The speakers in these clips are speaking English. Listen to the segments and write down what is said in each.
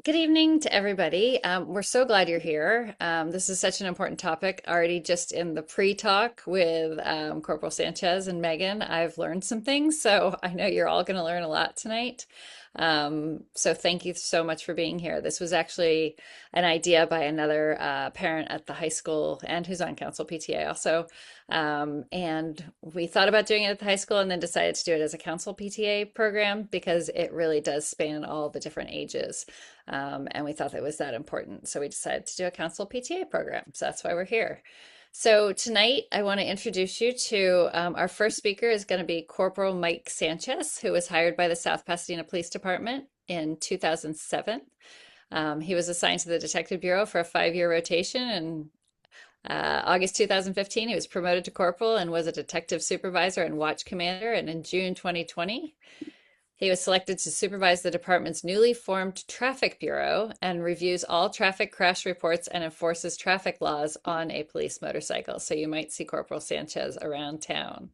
Good evening to everybody. We're so glad you're here. This is such an important topic. Already just in the pre-talk with Corporal Sanchez and Megan, I've learned some things, so I know you're all going to learn a lot tonight. So thank you so much for being here. This was actually an idea by another parent at the high school and who's on council PTA also. And we thought about doing it at the high school and then decided to do it as a council PTA program because it really does span all the different ages. And we thought that was that important. So we decided to do a council PTA program. So that's why we're here. So tonight, I want to introduce you to our first speaker is going to be Corporal Mike Sanchez, who was hired by the South Pasadena Police Department in 2007. He was assigned to the Detective Bureau for a 5-year rotation, and August 2015, he was promoted to corporal and was a detective supervisor and watch commander. And in June 2020, he was selected to supervise the department's newly formed Traffic Bureau and reviews all traffic crash reports and enforces traffic laws on a police motorcycle. So you might see Corporal Sanchez around town.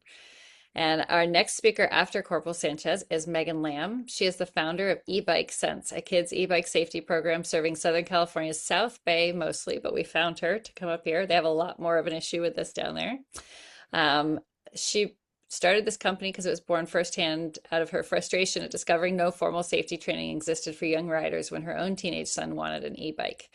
And our next speaker after Corporal Sanchez is Megan Lamb. She is the founder of E-Bike Sense, a kids e-bike safety program serving Southern California's South Bay mostly, but we found her to come up here. They have a lot more of an issue with this down there. She started this company because it was born firsthand out of her frustration at discovering no formal safety training existed for young riders when her own teenage son wanted an e-bike.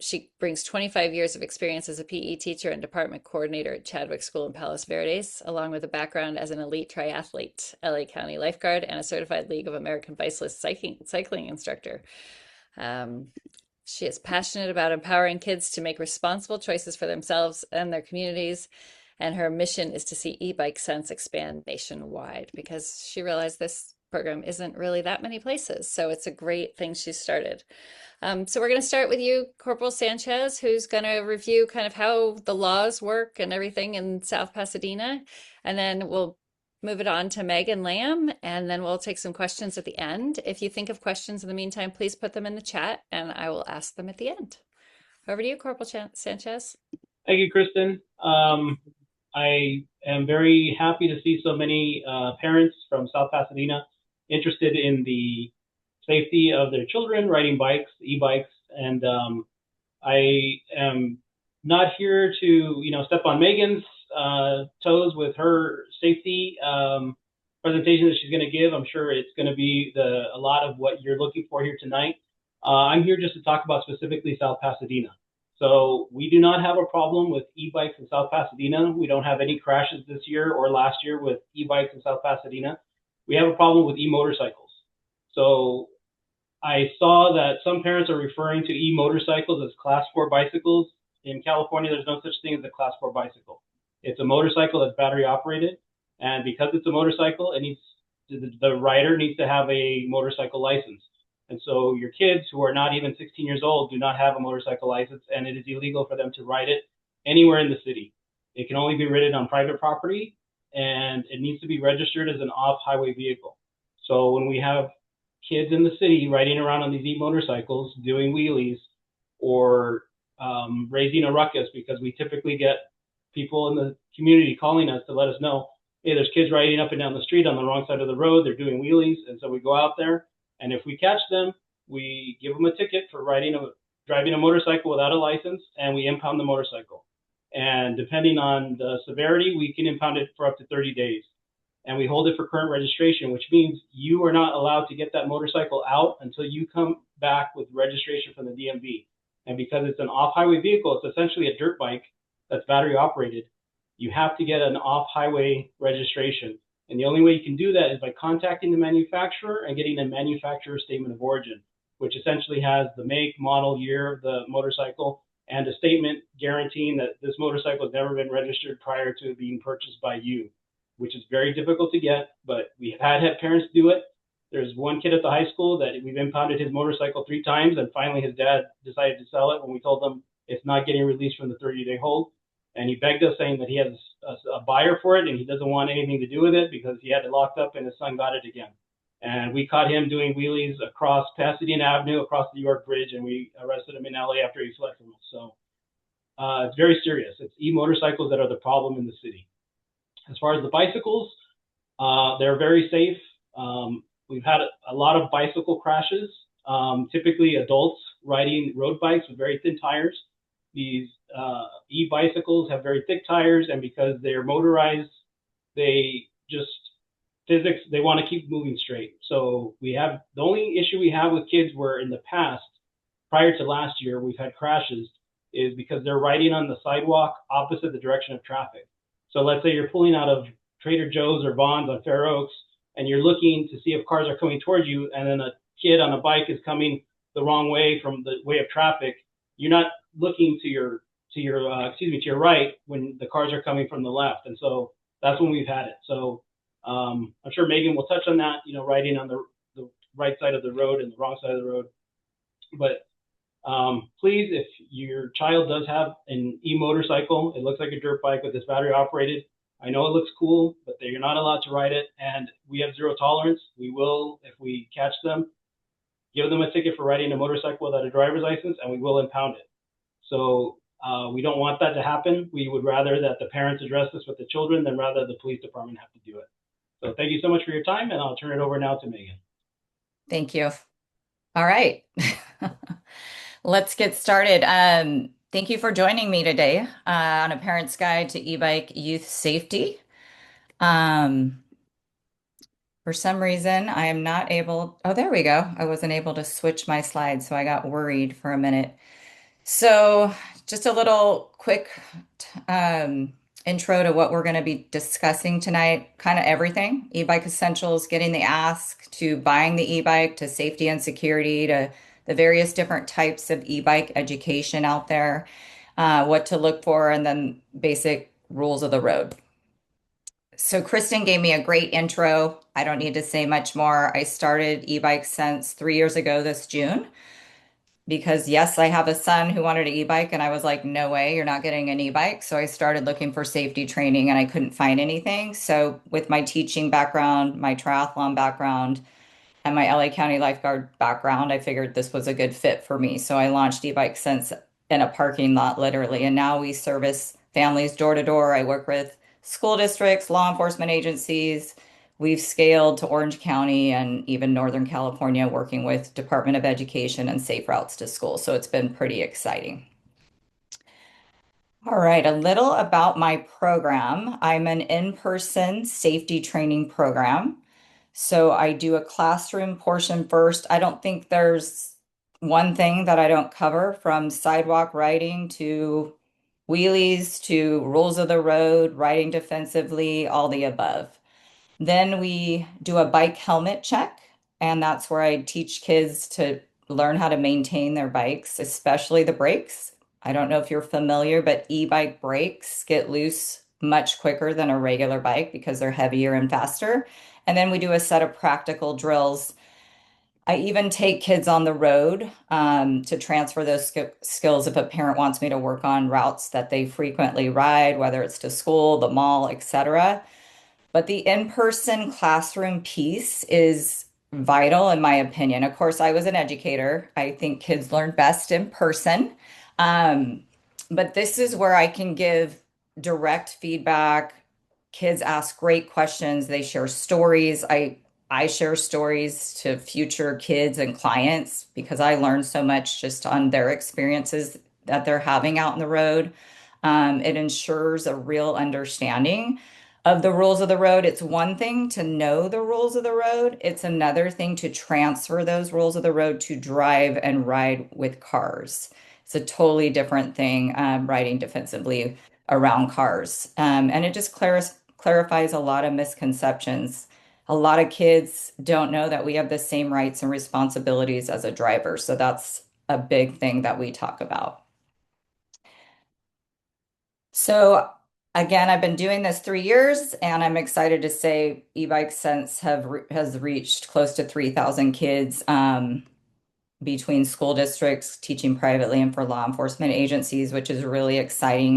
She brings 25 years of experience as a PE teacher and department coordinator at Chadwick School in Palos Verdes, along with a background as an elite triathlete, LA County lifeguard, and a certified League of American Bicyclists cycling instructor. She is passionate about empowering kids to make responsible choices for themselves and their communities. And her mission is to see e-bike sense expand nationwide because she realized this program isn't really that many places. So it's a great thing she started. So we're going to start with you, Corporal Sanchez, who's going to review kind of how the laws work and everything in South Pasadena. And then we'll move it on to Megan Lamb, and then we'll take some questions at the end. If you think of questions in the meantime, please put them in the chat and I will ask them at the end. Over to you, Corporal Sanchez. Thank you, Kristen. I am very happy to see so many parents from South Pasadena interested in the safety of their children riding bikes, e-bikes, and I am not here to, step on Megan's toes with her safety presentation that she's going to give. I'm sure it's going to be a lot of what you're looking for here tonight. I'm here just to talk about specifically South Pasadena. So we do not have a problem with e-bikes in South Pasadena. We don't have any crashes this year or last year with e-bikes in South Pasadena. We have a problem with e-motorcycles. So I saw that some parents are referring to e-motorcycles as Class 4 bicycles. In California, there's no such thing as a Class 4 bicycle. It's a motorcycle that's battery operated. And because it's a motorcycle, the rider needs to have a motorcycle license. And so your kids who are not even 16 years old do not have a motorcycle license, and it is illegal for them to ride it anywhere in the city. It can only be ridden on private property, and it needs to be registered as an off-highway vehicle. So when we have kids in the city riding around on these e-motorcycles, doing wheelies, or raising a ruckus, because we typically get people in the community calling us to let us know, hey, there's kids riding up and down the street on the wrong side of the road, they're doing wheelies, and so we go out there. And if we catch them, we give them a ticket for driving a motorcycle without a license, and we impound the motorcycle. And depending on the severity, we can impound it for up to 30 days. And we hold it for current registration, which means you are not allowed to get that motorcycle out until you come back with registration from the DMV. And because it's an off-highway vehicle, it's essentially a dirt bike that's battery operated. You have to get an off-highway registration. And the only way you can do that is by contacting the manufacturer and getting a manufacturer statement of origin, which essentially has the make, model, year of the motorcycle, and a statement guaranteeing that this motorcycle has never been registered prior to being purchased by you, which is very difficult to get, but we have had parents do it. There's one kid at the high school that we've impounded his motorcycle 3 times, and finally his dad decided to sell it when we told him it's not getting released from the 30-day hold. And he begged us, saying that he has a buyer for it and he doesn't want anything to do with it because he had it locked up and his son got it again. And we caught him doing wheelies across Pasadena Avenue, across the York Bridge, and we arrested him in LA after he fled from us. So it's very serious. It's e-motorcycles that are the problem in the city. As far as the bicycles, they're very safe. We've had a lot of bicycle crashes. typically adults riding road bikes with very thin tires. These e-bicycles have very thick tires, and because they're motorized, they just physics, they want to keep moving straight. So we have the only issue we have with kids where in the past, prior to last year, we've had crashes is because they're riding on the sidewalk opposite the direction of traffic. So let's say you're pulling out of Trader Joe's or Vons on Fair Oaks and you're looking to see if cars are coming towards you, and then a kid on a bike is coming the wrong way from the way of traffic. You're not looking to your right when the cars are coming from the left, and so that's when we've had it. So I'm sure Megan will touch on that, riding on the right side of the road and the wrong side of the road. But please, if your child does have an e-motorcycle, it looks like a dirt bike, but it's battery operated. I know it looks cool, but you're not allowed to ride it. And we have zero tolerance. We will, if we catch them, give them a ticket for riding a motorcycle without a driver's license, and we will impound it. So we don't want that to happen. We would rather that the parents address this with the children than rather the police department have to do it. So thank you so much for your time, and I'll turn it over now to Megan. Thank you. All right. Let's get started. Thank you for joining me today on a parent's guide to e-bike youth safety. Um, for some reason, I am not able. Oh, there we go. I wasn't able to switch my slides, so I got worried for a minute. So, just a little quick intro to what we're going to be discussing tonight. Kind of everything, e-bike essentials, getting the ask to buying the e-bike to safety and security to the various different types of e-bike education out there, what to look for, and then basic rules of the road. So Kristen gave me a great intro. I don't need to say much more. I started e-bike since 3 years ago this June because yes, I have a son who wanted an e-bike and I was like, no way, you're not getting an e-bike. So I started looking for safety training and I couldn't find anything. So with my teaching background, my triathlon background, and my LA County lifeguard background, I figured this was a good fit for me. So I launched e-bike Sense in a parking lot, literally. And now we service families door to door. I work with school districts, law enforcement agencies. We've scaled to Orange County and even Northern California, working with Department of Education and safe routes to school. So it's been pretty exciting. All right, a little about my program. I'm an in-person safety training program. So I do a classroom portion first. I don't think there's one thing that I don't cover, from sidewalk riding to wheelies to rules of the road, riding defensively, all the above. Then we do a bike helmet check, and that's where I teach kids to learn how to maintain their bikes, especially the brakes. I don't know if you're familiar, but e-bike brakes get loose much quicker than a regular bike because they're heavier and faster. And then we do a set of practical drills. I even take kids on the road to transfer those skills if a parent wants me to work on routes that they frequently ride, whether it's to school, the mall, etc. But the in-person classroom piece is vital, in my opinion. Of course, I was an educator. I think kids learn best in person. Um, but this is where I can give direct feedback. Kids ask great questions. They share stories. I share stories to future kids and clients because I learned so much just on their experiences that they're having out in the road. It ensures a real understanding of the rules of the road. It's one thing to know the rules of the road. It's another thing to transfer those rules of the road to drive and ride with cars. It's a totally different thing, riding defensively around cars. And it just clarifies a lot of misconceptions. A lot of kids don't know that we have the same rights and responsibilities as a driver. So that's a big thing that we talk about. So again, I've been doing this 3 years, and I'm excited to say e-bike sense has reached close to 3,000 kids between school districts, teaching privately, and for law enforcement agencies, which is really exciting.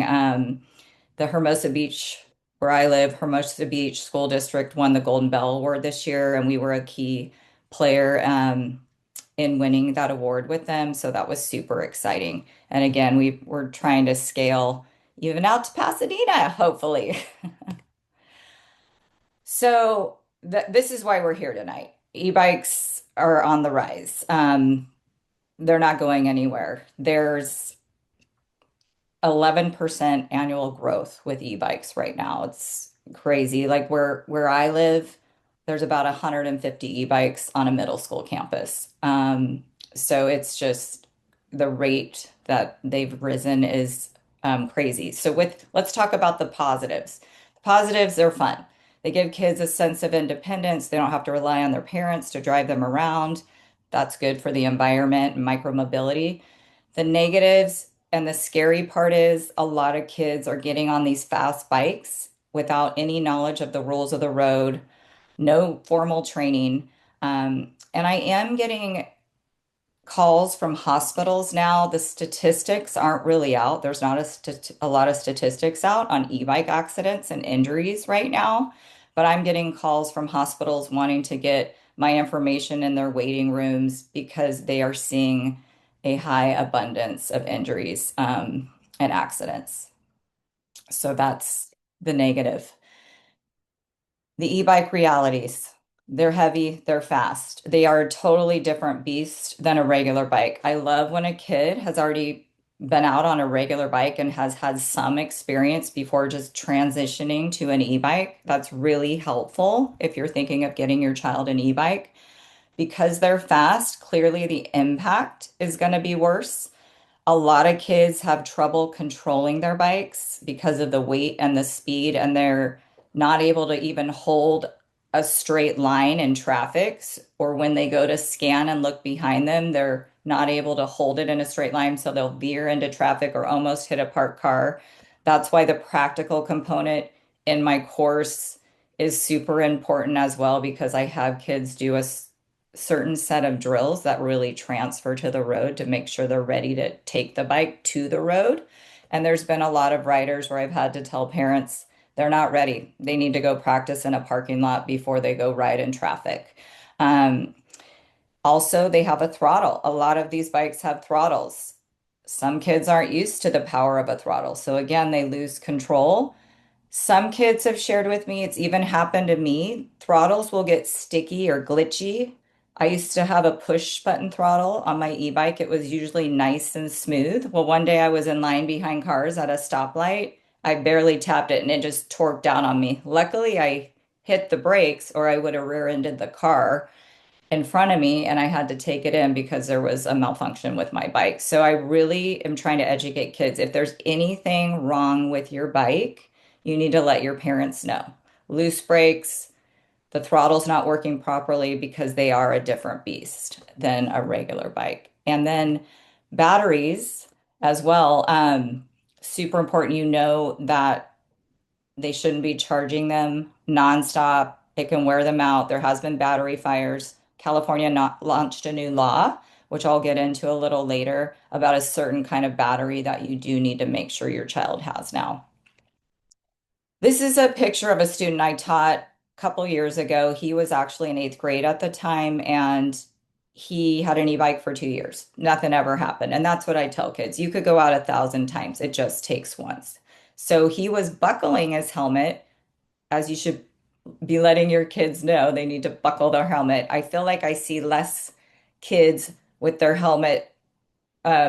The Hermosa Beach, where I live, Hermosa Beach School District won the Golden Bell Award this year, and we were a key player in winning that award with them. So that was super exciting. And again, we're trying to scale even out to Pasadena, hopefully. So this is why we're here tonight. E-bikes are on the rise. They're not going anywhere. There's 11% annual growth with e-bikes right now. It's crazy. Like where I live, there's about 150 e-bikes on a middle school campus. So it's just the rate that they've risen is crazy. So let's talk about the positives. The positives, they're fun. They give kids a sense of independence. They don't have to rely on their parents to drive them around. That's good for the environment and micromobility. The negatives and the scary part is a lot of kids are getting on these fast bikes without any knowledge of the rules of the road, no formal training. And I am getting calls from hospitals now. The statistics aren't really out. There's not a lot of statistics out on e-bike accidents and injuries right now, but I'm getting calls from hospitals wanting to get my information in their waiting rooms because they are seeing a high abundance of injuries and accidents. So that's the negative. The e-bike realities. They're heavy, they're fast. They are a totally different beast than a regular bike. I love when a kid has already been out on a regular bike and has had some experience before just transitioning to an e-bike. That's really helpful if you're thinking of getting your child an e-bike. Because they're fast, clearly the impact is going to be worse. A lot of kids have trouble controlling their bikes because of the weight and the speed, and they're not able to even hold a straight line in traffic. Or when they go to scan and look behind them, they're not able to hold it in a straight line, so they'll veer into traffic or almost hit a parked car. That's why the practical component in my course is super important as well, because I have kids do a certain set of drills that really transfer to the road to make sure they're ready to take the bike to the road. And there's been a lot of riders where I've had to tell parents they're not ready. They need to go practice in a parking lot before they go ride in traffic. Um, Also, they have a throttle. A lot of these bikes have throttles. Some kids aren't used to the power of a throttle. So again, they lose control. Some kids have shared with me, it's even happened to me. Throttles will get sticky or glitchy. I used to have a push button throttle on my e-bike. It was usually nice and smooth. Well, one day I was in line behind cars at a stoplight. I barely tapped it and it just torqued down on me. Luckily, I hit the brakes or I would have rear-ended the car in front of me and I had to take it in because there was a malfunction with my bike. So I really am trying to educate kids. If there's anything wrong with your bike, you need to let your parents know. Loose brakes, the throttle's not working properly because they are a different beast than a regular bike. And then batteries as well. Super important. You know that they shouldn't be charging them nonstop. It can wear them out. There has been battery fires. California not launched a new law, which I'll get into a little later, about a certain kind of battery that you do need to make sure your child has now. This is a picture of a student I taught a couple years ago. He was actually in eighth grade at the time, and he had an e-bike for 2 years. Nothing ever happened. And that's what I tell kids. You could go out 1,000 times. It just takes once. So he was buckling his helmet, as you should be letting your kids know they need to buckle their helmet. I feel like I see less kids with their helmet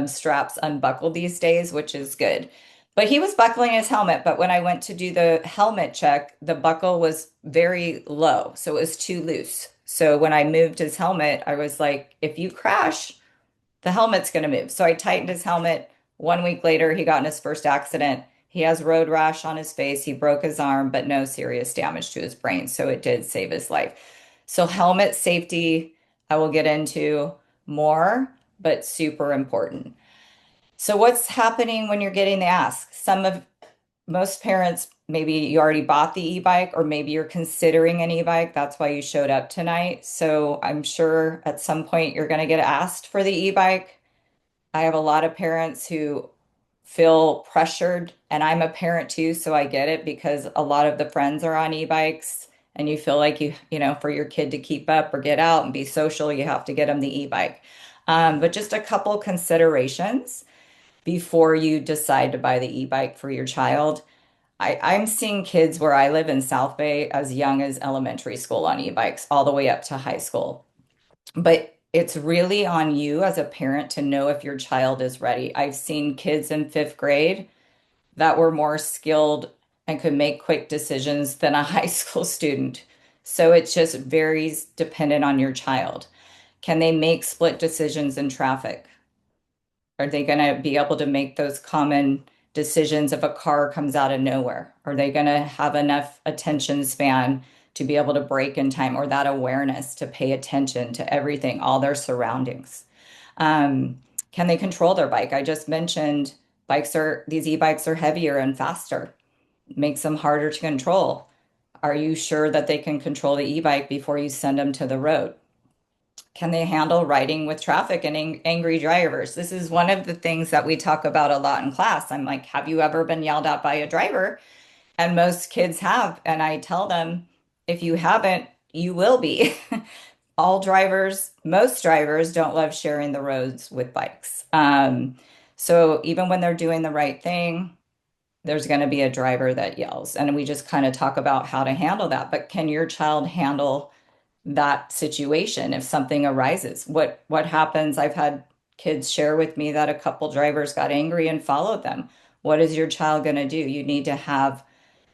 straps unbuckled these days, which is good. But he was buckling his helmet. But when I went to do the helmet check, the buckle was very low. So it was too loose. So when I moved his helmet, I was like, if you crash, the helmet's going to move. So I tightened his helmet. 1 week later, he got in his first accident. He has road rash on his face. He broke his arm, but no serious damage to his brain. So it did save his life. So helmet safety, I will get into more, but super important. So what's happening when you're getting the ask? Most parents, maybe you already bought the e-bike or maybe you're considering an e-bike. That's why you showed up tonight. So I'm sure at some point you're going to get asked for the e-bike. I have a lot of parents who feel pressured, and I'm a parent too, so I get it because a lot of the friends are on e-bikes and you feel like for your kid to keep up or get out and be social, you have to get them the e-bike. But just a couple considerations before you decide to buy the e-bike for your child. I'm seeing kids where I live in South Bay as young as elementary school on e-bikes all the way up to high school. But it's really on you as a parent to know if your child is ready. I've seen kids in fifth grade that were more skilled and could make quick decisions than a high school student. So it just varies dependent on your child. Can they make split decisions in traffic? Are they going to be able to make those common decisions if a car comes out of nowhere? Are they going to have enough attention span to be able to brake in time, or that awareness to pay attention to everything, all their surroundings? Um, can they control their bike? I just mentioned these e-bikes are heavier and faster, makes them harder to control. Are you sure that they can control the e-bike before you send them to the road? Can they handle riding with traffic and angry drivers? This is one of the things that we talk about a lot in class. I'm like, have you ever been yelled at by a driver? And most kids have. And I tell them, if you haven't, you will be. Most drivers don't love sharing the roads with bikes. So even when they're doing the right thing, there's going to be a driver that yells. And we just kind of talk about how to handle that. But can your child handle that situation if something arises? What happens? I've had kids share with me that a couple drivers got angry and followed them. What is your child going to do? You need to have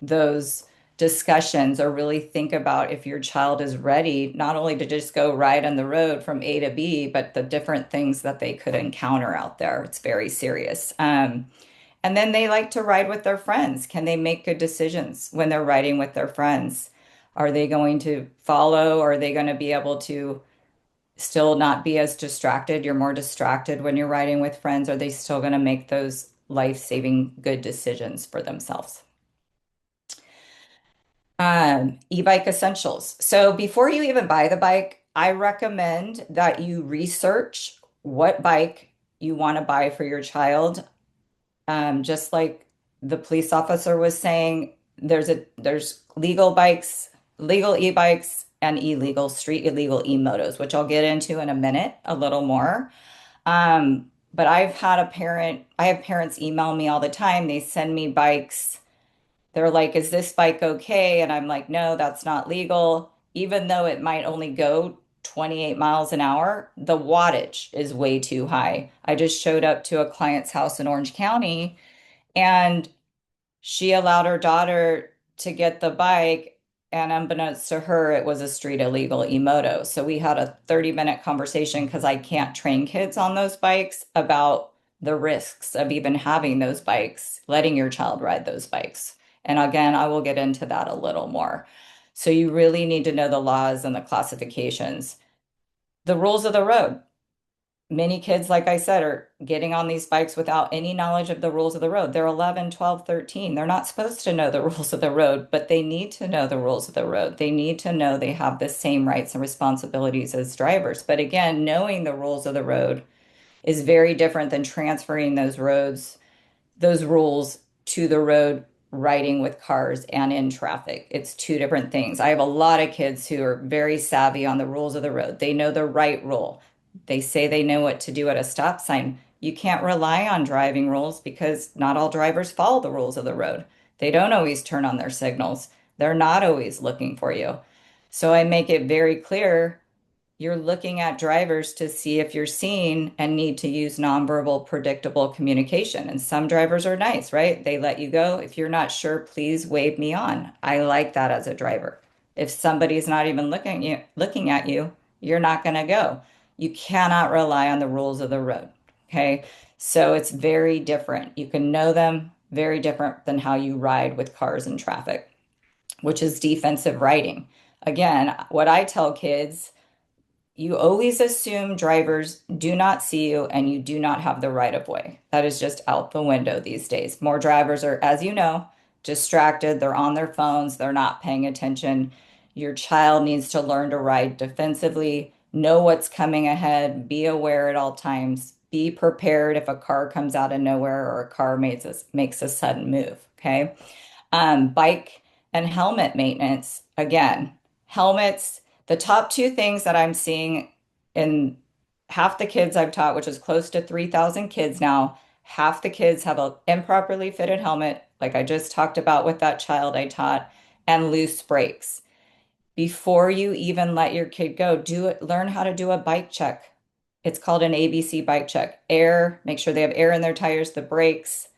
those discussions or really think about if your child is ready, not only to just go ride on the road from A to B, but the different things that they could encounter out there. It's very serious. And then they like to ride with their friends. Can they make good decisions when they're riding with their friends? Are they going to follow? Or are they going to be able to still not be as distracted? You're more distracted when you're riding with friends. Are they still going to make those life-saving good decisions for themselves? E-bike essentials. So before you even buy the bike, I recommend that you research what bike you want to buy for your child. Just like the police officer was saying, there's legal bikes, legal e-bikes, and illegal street illegal e-motos, which I'll get into in a minute a little more. But I have parents email me all the time. They send me bikes. They're like, is this bike okay? And I'm like, no, that's not legal. Even though it might only go 28 miles an hour, the wattage is way too high. I just showed up to a client's house in Orange County, and she allowed her daughter to get the bike, and unbeknownst to her, it was a street illegal e-moto. So we had a 30-minute conversation because I can't train kids on those bikes about the risks of even having those bikes, letting your child ride those bikes. And again, I will get into that a little more. So you really need to know the laws and the classifications, the rules of the road. Many kids, like I said, are getting on these bikes without any knowledge of the rules of the road. They're 11, 12, 13. They're not supposed to know the rules of the road, but they need to know the rules of the road. They need to know they have the same rights and responsibilities as drivers. But again, knowing the rules of the road is very different than transferring those rules to the road riding with cars and in traffic. It's two different things. I have a lot of kids who are very savvy on the rules of the road. They know the right rule. They say they know what to do at a stop sign. You can't rely on driving rules because not all drivers follow the rules of the road. They don't always turn on their signals. They're not always looking for you. So I make it very clear you're looking at drivers to see if you're seen and need to use nonverbal, predictable communication. And some drivers are nice, right? They let you go. If you're not sure, please wave me on. I like that as a driver. If somebody's not even looking at you, you're not going to go. You cannot rely on the rules of the road. Okay. So it's very different. You can know them, very different than how you ride with cars in traffic, which is defensive riding. Again, what I tell kids, you always assume drivers do not see you and you do not have the right of way. That is just out the window these days. More drivers are, as you know, distracted. They're on their phones. They're not paying attention. Your child needs to learn to ride defensively, know what's coming ahead, be aware at all times, be prepared if a car comes out of nowhere or a car makes a sudden move. Okay. Bike and helmet maintenance. Again, helmets, the top two things that I'm seeing in half the kids I've taught, which is close to 3,000 kids now, half the kids have an improperly fitted helmet, like I just talked about with that child I taught, and loose brakes. before you even let your kid go, do it, learn how to do a bike check. It's called an ABC bike check. Air, make sure they have air in their tires, the brakes,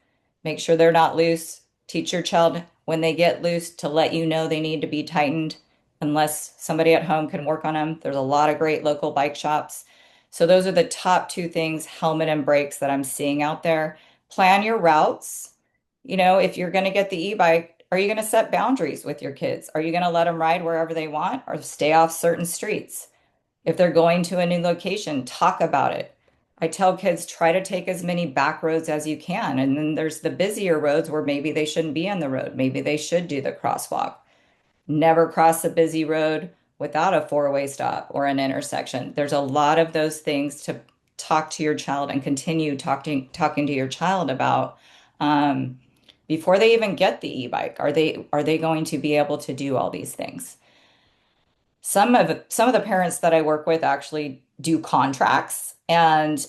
make sure they're not loose. Teach your child when they get loose to let you know they need to be tightened unless somebody at home can work on them. There's a lot of great local bike shops. So those are the top two things, helmet and brakes, that I'm seeing out there. Plan your routes. You know, if you're going to get the e-bike, are you going to set boundaries with your kids? Are you going to let them ride wherever they want or stay off certain streets? If they're going to a new location, talk about it. I tell kids try to take as many back roads as you can. And then there's the busier roads where maybe they shouldn't be on the road. Maybe they should do the crosswalk. Never cross a busy road without a four-way stop or an intersection. There's a lot of those things to talk to your child and continue talking to your child about before they even get the e-bike. Are they going to be able to do all these things? Some of the parents that I work with actually do contracts, and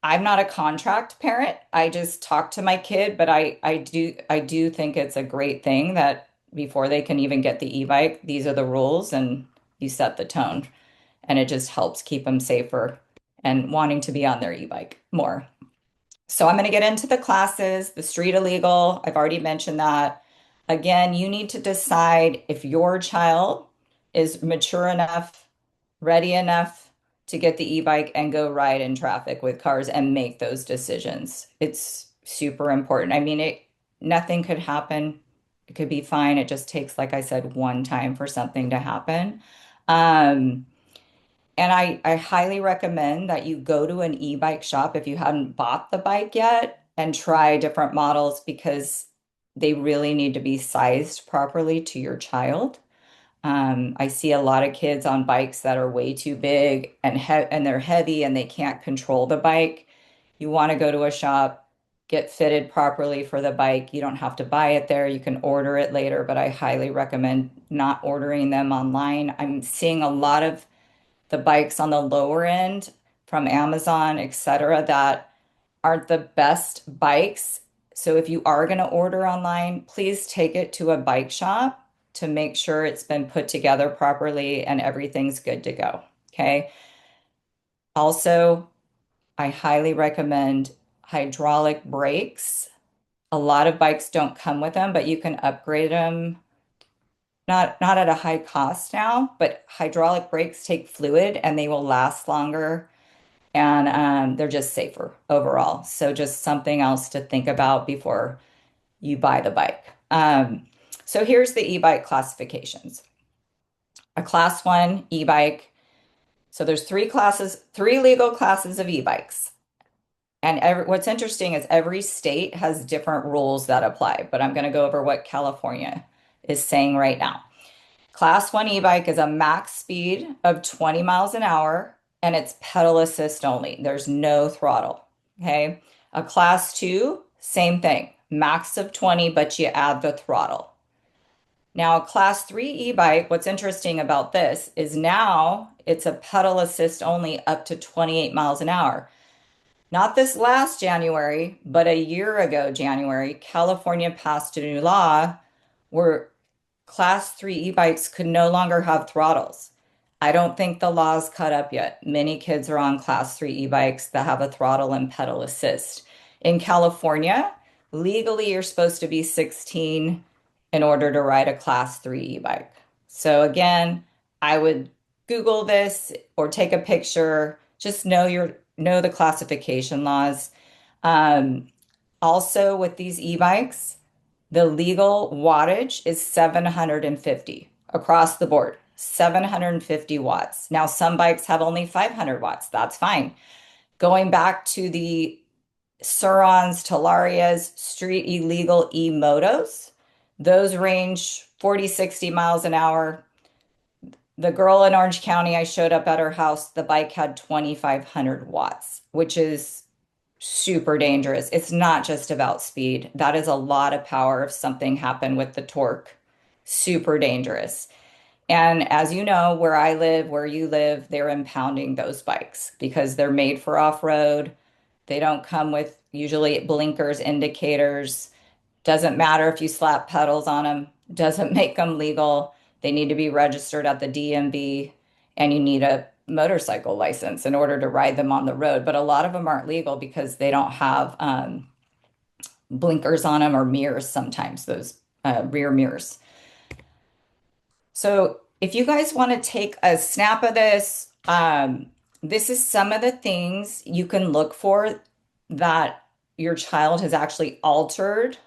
I'm not a contract parent. I just talk to my kid, but I do think it's a great thing that before they can even get the e-bike, these are the rules and you set the tone, and it just helps keep them safer and wanting to be on their e-bike more. So I'm going to get into the classes, the street illegal. I've already mentioned that. Again, you need to decide if your child is mature enough, ready enough to get the e-bike and go ride in traffic with cars and make those decisions. It's super important. I mean, nothing could happen. It could be fine. It just takes, like I said, one time for something to happen. Um, and I highly recommend that you go to an e-bike shop if you hadn't bought the bike yet and try different models because they really need to be sized properly to your child. I see a lot of kids on bikes that are way too big and they're heavy and they can't control the bike. You want to go to a shop, get fitted properly for the bike. You don't have to buy it there. You can order it later, but I highly recommend not ordering them online. I'm seeing a lot of the bikes on the lower end from Amazon, etc., that aren't the best bikes. So if you are going to order online, please take it to a bike shop to make sure it's been put together properly and everything's good to go. Okay. Also, I highly recommend hydraulic brakes. A lot of bikes don't come with them, but you can upgrade them. Not at a high cost now, but hydraulic brakes take fluid and they will last longer and they're just safer overall. So just something else to think about before you buy the bike. So here's the e-bike classifications. A class one e-bike. So there's three classes, three legal classes of e-bikes. And what's interesting is every state has different rules that apply, but I'm going to go over what California is saying right now. Class one e-bike is a max speed of 20 miles an hour and it's pedal assist only. There's no throttle. Okay. A class two, same thing, max of 20, but you add the throttle. Now, a class three e-bike, what's interesting about this is now it's a pedal assist only up to 28 miles an hour. Not this last January, but a year ago, January, California passed a new law where class three e-bikes could no longer have throttles. I don't think the law's caught up yet. Many kids are on class three e-bikes that have a throttle and pedal assist. In California, legally you're supposed to be 16 in order to ride a class three e-bike. So again, I would Google this or take a picture. Just know the classification laws. Um, Also with these e-bikes, the legal wattage is 750 across the board, 750 watts. Now, some bikes have only 500 watts. That's fine. Going back to the Surons, Talarias, street illegal e-motos, those range 40, 60 miles an hour. The girl in Orange County, I showed up at her house, the bike had 2,500 watts, which is super dangerous. It's not just about speed. That is a lot of power if something happened with the torque. Super dangerous. And as you know, where I live, where you live, they're impounding those bikes because they're made for off-road. They don't come with usually blinkers, indicators. Doesn't matter if you slap pedals on them, doesn't make them legal. they need to be registered at the DMV, and you need a motorcycle license in order to ride them on the road. But a lot of them aren't legal because they don't have blinkers on them or mirrors sometimes, those rear mirrors. So if you guys want to take a snap of this, this is some of the things you can look for that your child has actually altered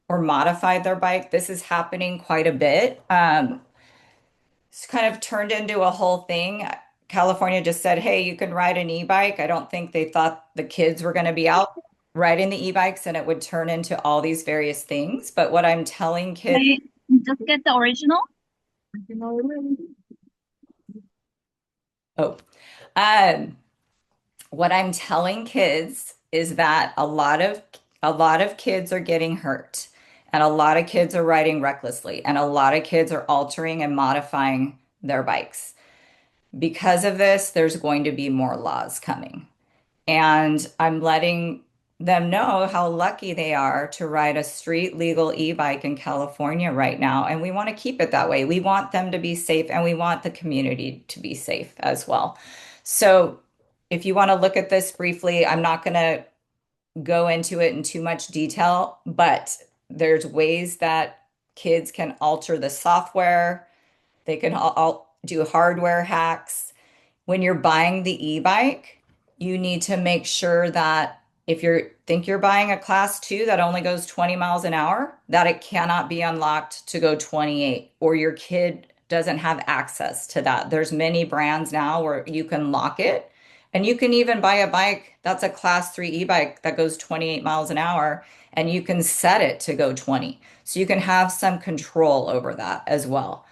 or modified their bike. This is happening quite a bit. It's kind of turned into a whole thing. California just said, hey, you can ride an e-bike. I don't think they thought the kids were going to be out riding the e-bikes and it would turn into all these various things. But what I'm telling kids, I just get the original. oh, um, what I'm telling kids is that a lot of kids are getting hurt and a lot of kids are riding recklessly and a lot of kids are altering and modifying their bikes. Because of this, there's going to be more laws coming. And I'm letting them know how lucky they are to ride a street legal e-bike in California right now. And we want to keep it that way. We want them to be safe and we want the community to be safe as well. So if you want to look at this briefly, I'm not going to go into it in too much detail, but there's ways that kids can alter the software. They can do hardware hacks. When you're buying the e-bike, you need to make sure that if you think you're buying a class two that only goes 20 miles an hour, that it cannot be unlocked to go 28, or your kid doesn't have access to that. There's many brands now where you can lock it, and you can even buy a bike that's a class three e-bike that goes 28 miles an hour, and you can set it to go 20. So you can have some control over that as well.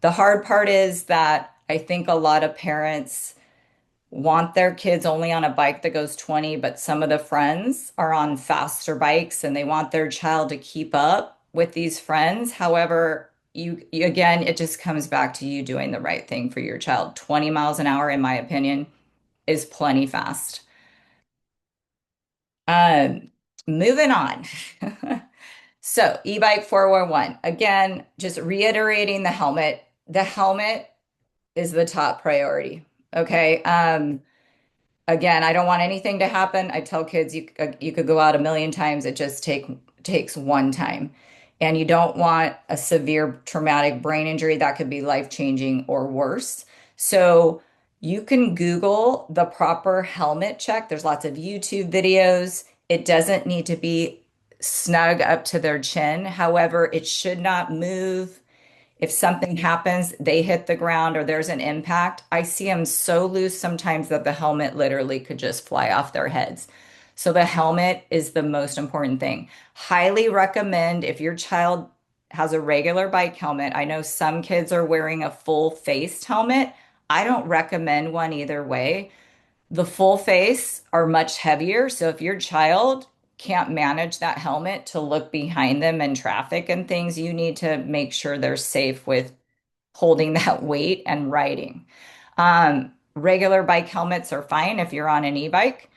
The hard part is that I think a lot of parents want their kids only on a bike that goes 20, but some of the friends are on faster bikes and they want their child to keep up with these friends. However, again, it just comes back to you doing the right thing for your child. 20 miles an hour, in my opinion, is plenty fast. Um, Moving on. So, e-bike 411. Again, just reiterating the helmet. The helmet is the top priority. Okay. Again, I don't want anything to happen. I tell kids you could go out a million times. It just takes one time. And you don't want a severe traumatic brain injury that could be life-changing or worse. So you can Google the proper helmet check. There's lots of YouTube videos. It doesn't need to be snug up to their chin. However, it should not move. If something happens, they hit the ground or there's an impact, I see them so loose sometimes that the helmet literally could just fly off their heads. So the helmet is the most important thing. Highly recommend if your child has a regular bike helmet. I know some kids are wearing a full faced helmet. I don't recommend one either way. The full face are much heavier. So if your child can't manage that helmet to look behind them in traffic and things, you need to make sure they're safe with holding that weight and riding. Regular bike helmets are fine if you're on an e-bike.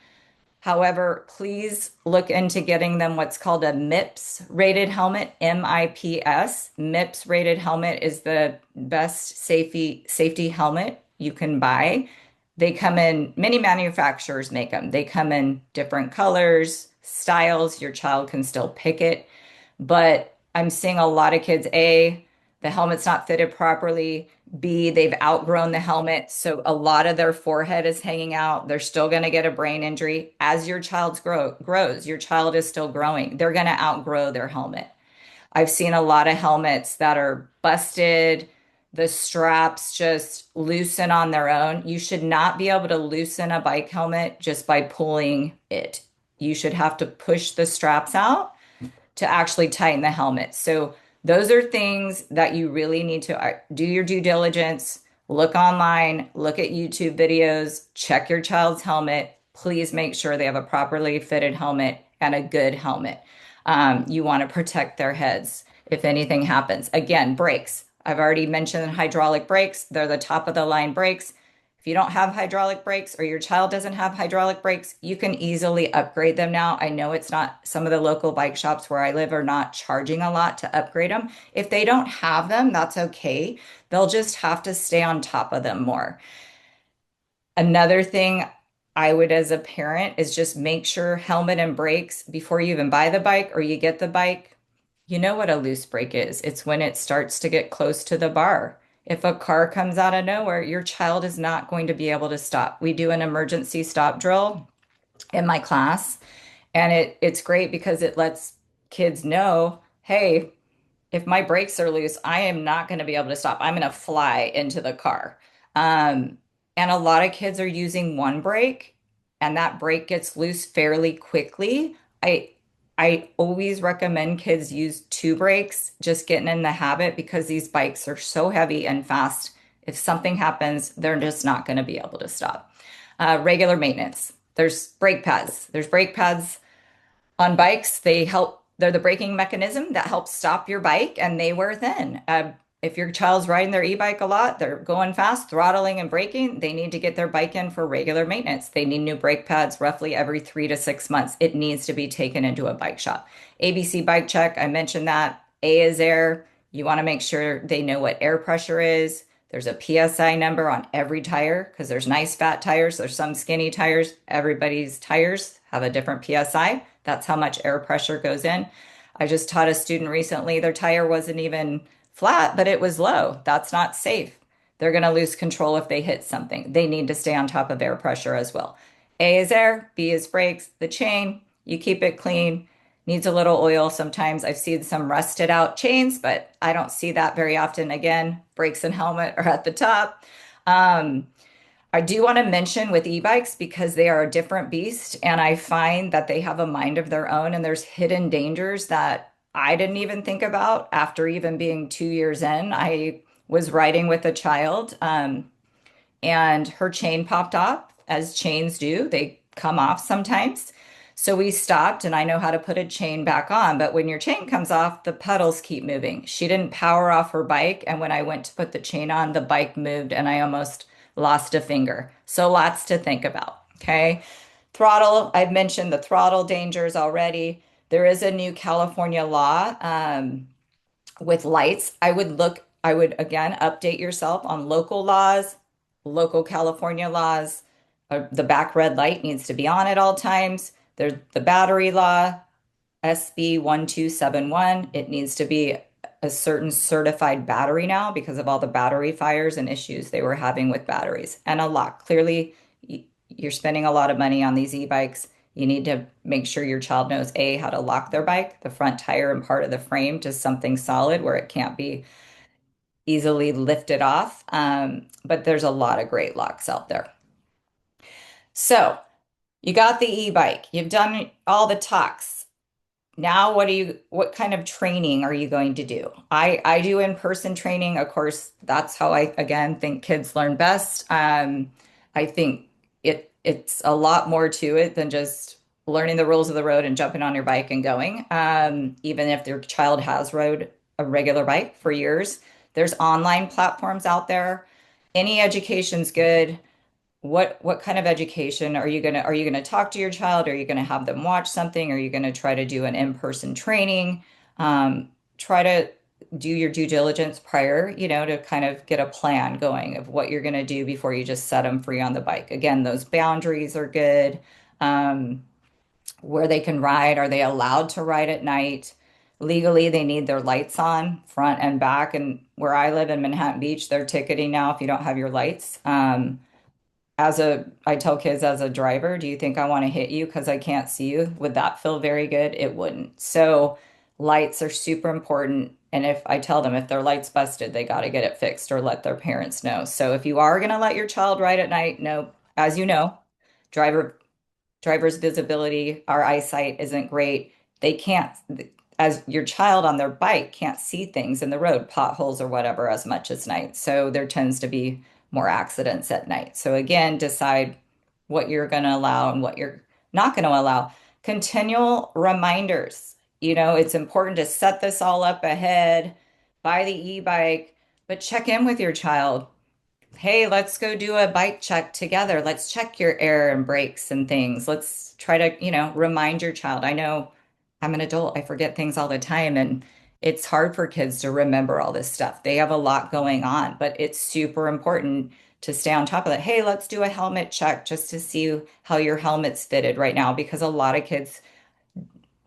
However, please look into getting them what's called a MIPS rated helmet, MIPS. MIPS rated helmet is the best safety helmet you can buy. They come in, many manufacturers make them. They come in different colors, styles. Your child can still pick it. But I'm seeing a lot of kids, A, the helmet's not fitted properly. B, they've outgrown the helmet. So a lot of their forehead is hanging out. They're still going to get a brain injury. As your child's grows, your child is still growing. They're going to outgrow their helmet. I've seen a lot of helmets that are busted. The straps just loosen on their own. You should not be able to loosen a bike helmet just by pulling it. You should have to push the straps out to actually tighten the helmet. So those are things that you really need to do your due diligence, look online, look at YouTube videos, check your child's helmet. Please make sure they have a properly fitted helmet and a good helmet. You want to protect their heads if anything happens. Again, brakes. I've already mentioned hydraulic brakes. They're the top of the line brakes. If you don't have hydraulic brakes or your child doesn't have hydraulic brakes, you can easily upgrade them now. I know it's not, some of the local bike shops where I live are not charging a lot to upgrade them. If they don't have them, that's okay. They'll just have to stay on top of them more. Another thing I would as a parent is just make sure helmet and brakes before you even buy the bike or you get the bike. You know what a loose brake is. It's when it starts to get close to the bar. If a car comes out of nowhere, your child is not going to be able to stop. We do an emergency stop drill in my class, and it's great because it lets kids know, hey, if my brakes are loose, I am not going to be able to stop. I'm going to fly into the car. Um, and a lot of kids are using one brake, and that brake gets loose fairly quickly. I I always recommend kids use two brakes, just getting in the habit because these bikes are so heavy and fast. If something happens, they're just not going to be able to stop. Regular maintenance. There's brake pads. There's brake pads on bikes. They're the braking mechanism that helps stop your bike and they wear thin. If your child's riding their e-bike a lot, they're going fast, throttling and braking, they need to get their bike in for regular maintenance. They need new brake pads roughly every 3 to 6 months. It needs to be taken into a bike shop. ABC bike check, I mentioned that. A is air. You want to make sure they know what air pressure is. There's a PSI number on every tire because there's nice fat tires, there's some skinny tires. Everybody's tires have a different PSI. That's how much air pressure goes in. I just taught a student recently, their tire wasn't even flat, but it was low. That's not safe. They're going to lose control if they hit something. They need to stay on top of air pressure as well. A is air, B is brakes. The chain, you keep it clean. Needs a little oil sometimes. I've seen some rusted out chains, but I don't see that very often. Again, brakes and helmet are at the top. Um, I do want to mention with e-bikes because they are a different beast, and I find that they have a mind of their own, and there's hidden dangers that I didn't even think about after even being 2 years in. I was riding with a child, and her chain popped off, as chains do. They come off sometimes. So we stopped, and I know how to put a chain back on. But when your chain comes off, the pedals keep moving. She didn't power off her bike. And when I went to put the chain on, the bike moved, and I almost lost a finger. So lots to think about. Okay. Throttle, I've mentioned the throttle dangers already. There is a new California law. With lights, I would again update yourself on local laws, local California laws. The back red light needs to be on at all times. There's the battery law, SB 1271. It needs to be a certain certified battery now because of all the battery fires and issues they were having with batteries. And a lock. Clearly, you're spending a lot of money on these e-bikes. You need to make sure your child knows A, how to lock their bike, the front tire and part of the frame to something solid where it can't be easily lifted off. But there's a lot of great locks out there. So you got the e-bike, you've done all the talks. Now, what kind of training are you going to do? I do in-person training. Of course, that's how I, again, think kids learn best. I think it's a lot more to it than just learning the rules of the road and jumping on your bike and going. Even if your child has rode a regular bike for years, there's online platforms out there. Any education's good. What kind of education are you gonna talk to your child? Are you gonna have them watch something? Are you gonna try to do an in-person training? Try to do your due diligence prior, to kind of get a plan going of what you're gonna do before you just set them free on the bike. Again, those boundaries are good. Um, where they can ride, are they allowed to ride at night? Legally, they need their lights on front and back. And where I live in Manhattan Beach, they're ticketing now if you don't have your lights. I tell kids as a driver, do you think I want to hit you because I can't see you? Would that feel very good? It wouldn't. So lights are super important. And if I tell them if their light's busted, they got to get it fixed or let their parents know. So if you are going to let your child ride at night, no, as you know, driver driver's visibility, our eyesight isn't great. They can't, as your child on their bike can't see things in the road, potholes or whatever, as much as night. So there tends to be more accidents at night. So again, decide what you're going to allow and what you're not going to allow. Continual reminders. It's important to set this all up ahead, buy the e-bike, but check in with your child. Hey, let's go do a bike check together. Let's check your air and brakes and things. Let's try to, remind your child. I know I'm an adult, I forget things all the time, and it's hard for kids to remember all this stuff. They have a lot going on, but it's super important to stay on top of it. Hey, let's do a helmet check just to see how your helmet's fitted right now, because a lot of kids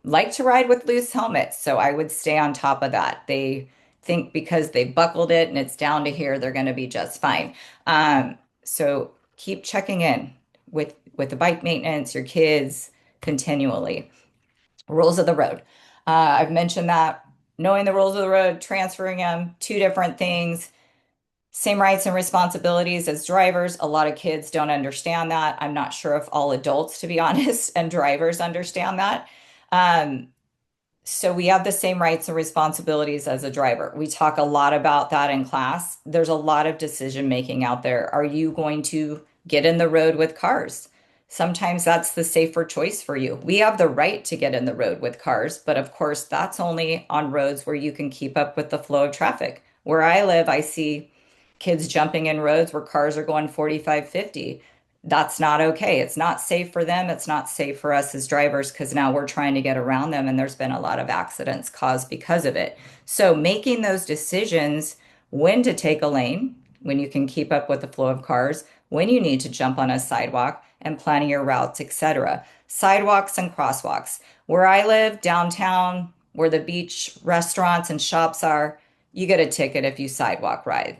like to ride with loose helmets. So I would stay on top of that. They think because they buckled it and it's down to here, they're going to be just fine. So keep checking in with the bike maintenance, your kids continually. Rules of the road. I've mentioned that knowing the rules of the road, transferring them, two different things. Same rights and responsibilities as drivers. A lot of kids don't understand that. I'm not sure if all adults, to be honest, and drivers understand that. Um, so we have the same rights and responsibilities as a driver. We talk a lot about that in class. There's a lot of decision making out there. Are you going to get in the road with cars? Sometimes that's the safer choice for you. We have the right to get in the road with cars, but of course, that's only on roads where you can keep up with the flow of traffic. Where I live, I see kids jumping in roads where cars are going 45, 50. That's not okay. It's not safe for them. It's not safe for us as drivers because now we're trying to get around them and there's been a lot of accidents caused because of it. So making those decisions when to take a lane, when you can keep up with the flow of cars, when you need to jump on a sidewalk and planning your routes, etc. Sidewalks and crosswalks. Where I live, downtown, where the beach restaurants and shops are, you get a ticket if you sidewalk ride.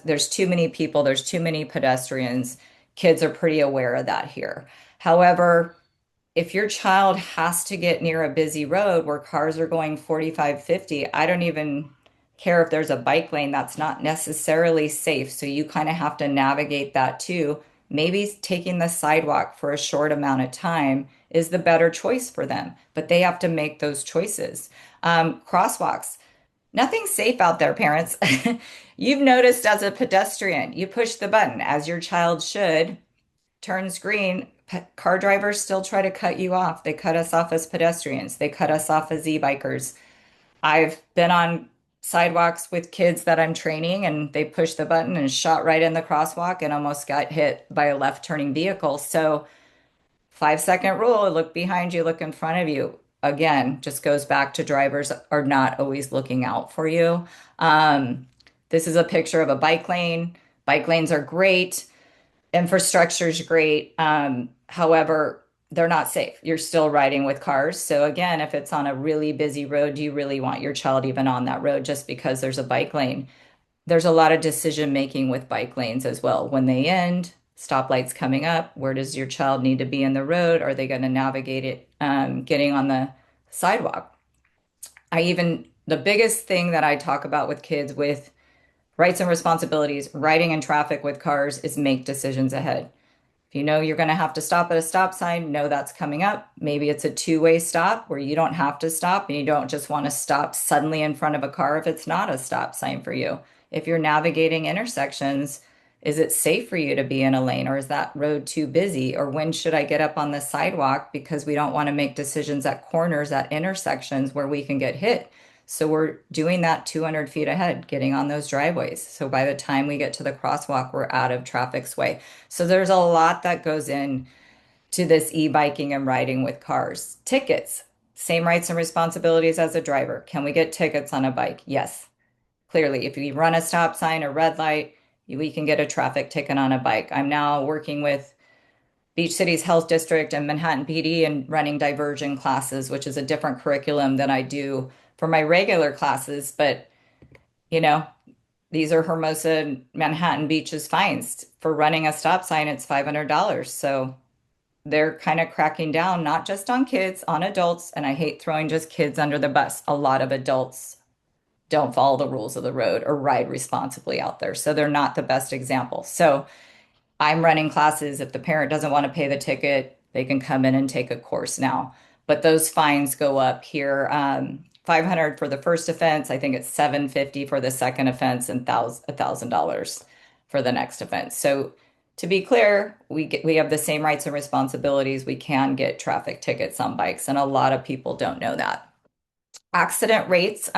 There's too many people, there's too many pedestrians. Kids are pretty aware of that here. However, if your child has to get near a busy road where cars are going 45, 50, I don't even care if there's a bike lane that's not necessarily safe. So you kind of have to navigate that too. Maybe taking the sidewalk for a short amount of time is the better choice for them, but they have to make those choices. Crosswalks. Nothing's safe out there, parents. You've noticed as a pedestrian, you push the button as your child should, turns green. Car drivers still try to cut you off. They cut us off as pedestrians, they cut us off as e-bikers. I've been on sidewalks with kids that I'm training and they pushed the button and shot right in the crosswalk and almost got hit by a left turning vehicle. So 5 second rule, look behind you, look in front of you. Again, just goes back to drivers are not always looking out for you. Um, this is a picture of a bike lane. Bike lanes are great. Infrastructure is great. However, they're not safe. You're still riding with cars. So again, if it's on a really busy road, do you really want your child even on that road just because there's a bike lane? There's a lot of decision making with bike lanes as well. When they end, stoplights coming up, where does your child need to be in the road? Are they going to navigate it getting on the sidewalk? The biggest thing that I talk about with kids with rights and responsibilities, riding in traffic with cars is make decisions ahead. If you know you're going to have to stop at a stop sign, know that's coming up. Maybe it's a two-way stop where you don't have to stop and you don't just want to stop suddenly in front of a car if it's not a stop sign for you. If you're navigating intersections, is it safe for you to be in a lane or is that road too busy? Or when should I get up on the sidewalk because we don't want to make decisions at corners, at intersections where we can get hit. So we're doing that 200 feet ahead, getting on those driveways. So by the time we get to the crosswalk, we're out of traffic sway. So there's a lot that goes in to this e-biking and riding with cars. Tickets, same rights and responsibilities as a driver. Can we get tickets on a bike? Yes. Clearly, if we run a stop sign or red light, we can get a traffic ticket on a bike. I'm now working with Beach City's Health District and Manhattan PD and running diversion classes, which is a different curriculum than I do for my regular classes. But, you know, these are Hermosa Manhattan Beach's fines. For running a stop sign, it's $500. So they're kind of cracking down, not just on kids, on adults. And I hate throwing just kids under the bus. A lot of adults don't follow the rules of the road or ride responsibly out there. So they're not the best example. So I'm running classes. If the parent doesn't want to pay the ticket, they can come in and take a course now. But those fines go up here. 500 for the first offense. I think it's 750 for the second offense and $1,000 for the next offense. So to be clear, we have the same rights and responsibilities. We can get traffic tickets on bikes, and a lot of people don't know that. Accident rates.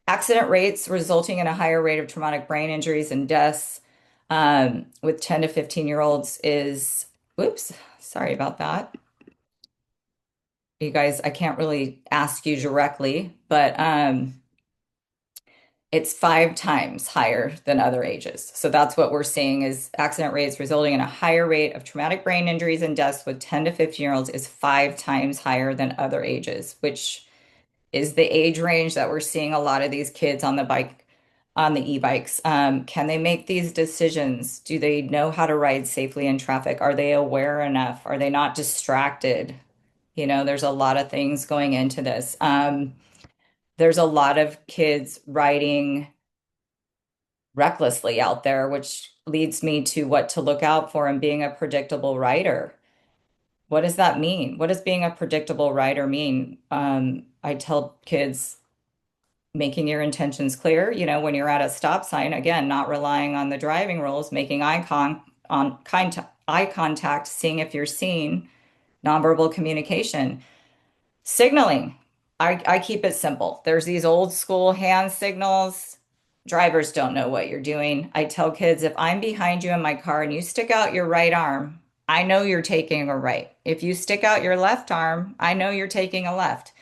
Accident rates resulting in a higher rate of traumatic brain injuries and deaths. with 10 to 15-year-olds is, whoops, sorry about that. You guys, I can't really ask you directly, but it's 5 times higher than other ages. So that's what we're seeing is accident rates resulting in a higher rate of traumatic brain injuries and deaths with 10 to 15-year-olds is 5 times higher than other ages, which is the age range that we're seeing a lot of these kids on the bike, on the e-bikes. Can they make these decisions? Do they know how to ride safely in traffic? Are they aware enough? Are they not distracted? There's a lot of things going into this. There's a lot of kids riding recklessly out there, which leads me to what to look out for in being a predictable rider. What does that mean? What does being a predictable rider mean? I tell kids making your intentions clear, when you're at a stop sign, again, not relying on the driving rules, making eye contact, seeing if you're seen, nonverbal communication. Signaling. I keep it simple. There's these old school hand signals. Drivers don't know what you're doing. I tell kids if I'm behind you in my car and you stick out your right arm, I know you're taking a right. If you stick out your left arm, I know you're taking a left.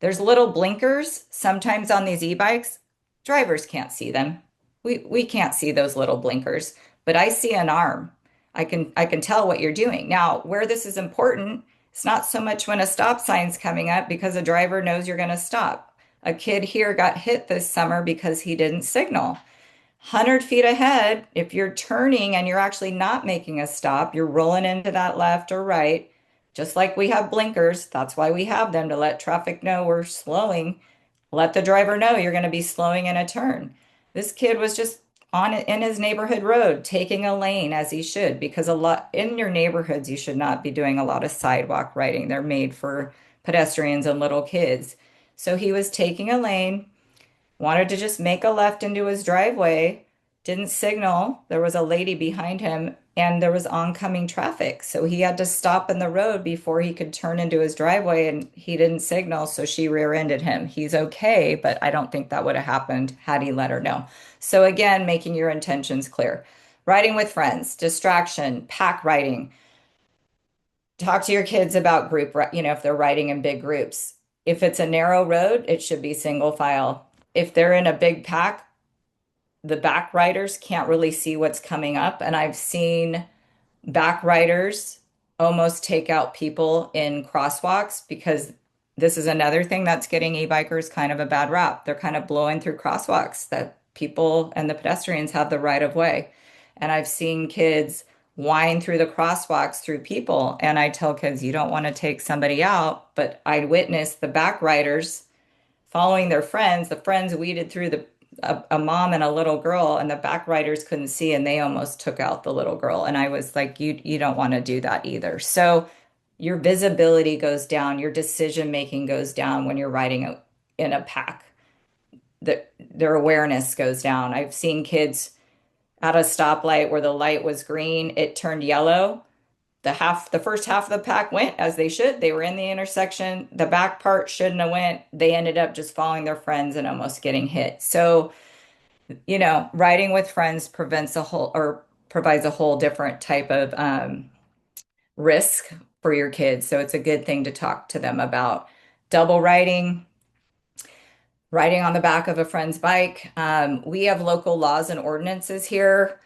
There's little blinkers sometimes on these e-bikes. Drivers can't see them. We can't see those little blinkers, but I see an arm. I can tell what you're doing. Now, where this is important, it's not so much when a stop sign's coming up because a driver knows you're going to stop. A kid here got hit this summer because he didn't signal. 100 feet ahead, if you're turning and you're actually not making a stop, you're rolling into that left or right, just like we have blinkers. That's why we have them to let traffic know we're slowing. Let the driver know you're going to be slowing in a turn. This kid was just on in his neighborhood road, taking a lane as he should, because a lot in your neighborhoods, you should not be doing a lot of sidewalk riding. They're made for pedestrians and little kids. So he was taking a lane, wanted to just make a left into his driveway, didn't signal. There was a lady behind him and there was oncoming traffic. So he had to stop in the road before he could turn into his driveway and he didn't signal. So she rear-ended him. He's okay, but I don't think that would have happened had he let her know. So again, making your intentions clear. Riding with friends, distraction, pack riding. Talk to your kids about if they're riding in big groups. If it's a narrow road, it should be single file. If they're in a big pack, the back riders can't really see what's coming up. And I've seen back riders almost take out people in crosswalks because this is another thing that's getting e-bikers kind of a bad rap. They're kind of blowing through crosswalks that people and the pedestrians have the right of way. And I've seen kids wind through the crosswalks through people. And I tell kids, you don't want to take somebody out, but I witnessed the back riders following their friends. The friends weeded through a mom and a little girl, and the back riders couldn't see, and they almost took out the little girl. And I was like, you don't want to do that either. So your visibility goes down, your decision making goes down when you're riding in a pack. Their awareness goes down. I've seen kids at a stoplight where the light was green, it turned yellow. The first half of the pack went as they should. They were in the intersection. The back part shouldn't have went. They ended up just following their friends and almost getting hit. So, riding with friends provides a whole different type of risk for your kids. So it's a good thing to talk to them about. Double riding on the back of a friend's bike. We have local laws and ordinances here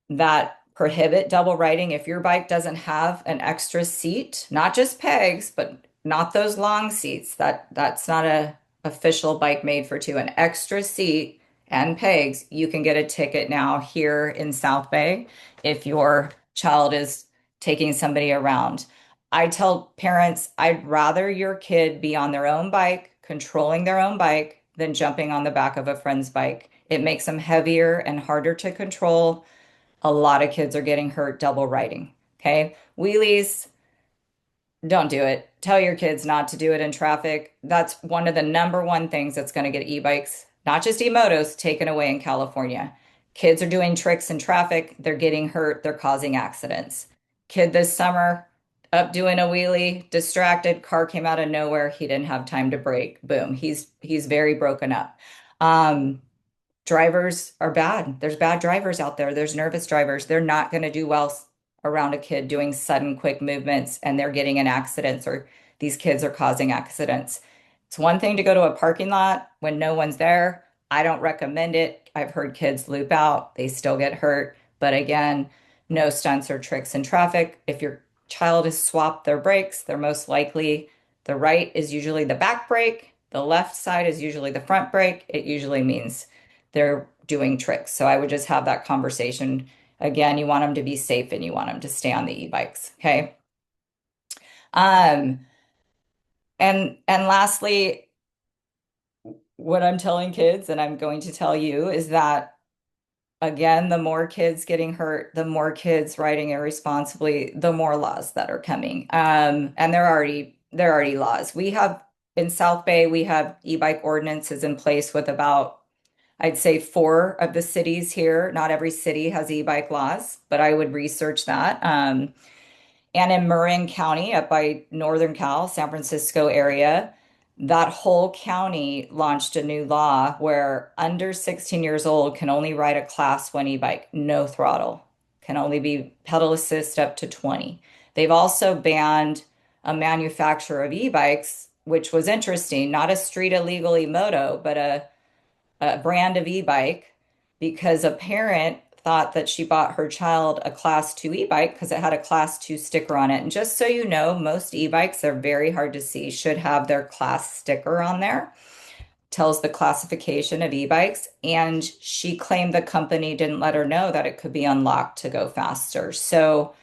that prohibit double riding. If your bike doesn't have an extra seat, not just pegs, but not those long seats, that's not a official bike made for two, an extra seat and pegs, you can get a ticket now here in South Bay if your child is taking somebody around. I tell parents, I'd rather your kid be on their own bike, controlling their own bike, than jumping on the back of a friend's bike. It makes them heavier and harder to control. A lot of kids are getting hurt double riding. Okay. Wheelies, don't do it. Tell your kids not to do it in traffic. That's one of the number one things that's going to get e-bikes, not just e-motos, taken away in California. Kids are doing tricks in traffic. They're getting hurt. They're causing accidents. Kid this summer up doing a wheelie, distracted, car came out of nowhere. He didn't have time to brake. Boom. He's very broken up. drivers are bad. There's bad drivers out there. There's nervous drivers. They're not going to do well around a kid doing sudden, quick movements, and they're getting in accidents, or these kids are causing accidents. It's one thing to go to a parking lot when no one's there. I don't recommend it. I've heard kids loop out, they still get hurt. But again, no stunts or tricks in traffic. If your child has swapped their brakes, they're most likely the right is usually the back brake, the left side is usually the front brake. It usually means they're doing tricks. So I would just have that conversation. Again, you want them to be safe and you want them to stay on the e-bikes. Okay. Um, and lastly, what I'm telling kids, and I'm going to tell you, is that again, the more kids getting hurt, the more kids riding irresponsibly, the more laws that are coming. And there are already laws. We have in South Bay, we have e-bike ordinances in place with about, I'd say, four of the cities here. Not every city has e-bike laws, but I would research that. And in Marin County, up by Northern Cal, San Francisco area, that whole county launched a new law where under 16 years old can only ride a class one e-bike, no throttle, can only be pedal assist up to 20. They've also banned a manufacturer of e-bikes, which was interesting, not a street illegal moto, but a brand of e-bike because a parent thought that she bought her child a class 2 e-bike because it had a class 2 sticker on it. And just so you know, most e-bikes are very hard to see, should have their class sticker on there. Tells the classification of e-bikes. And she claimed the company didn't let her know that it could be unlocked to go faster. So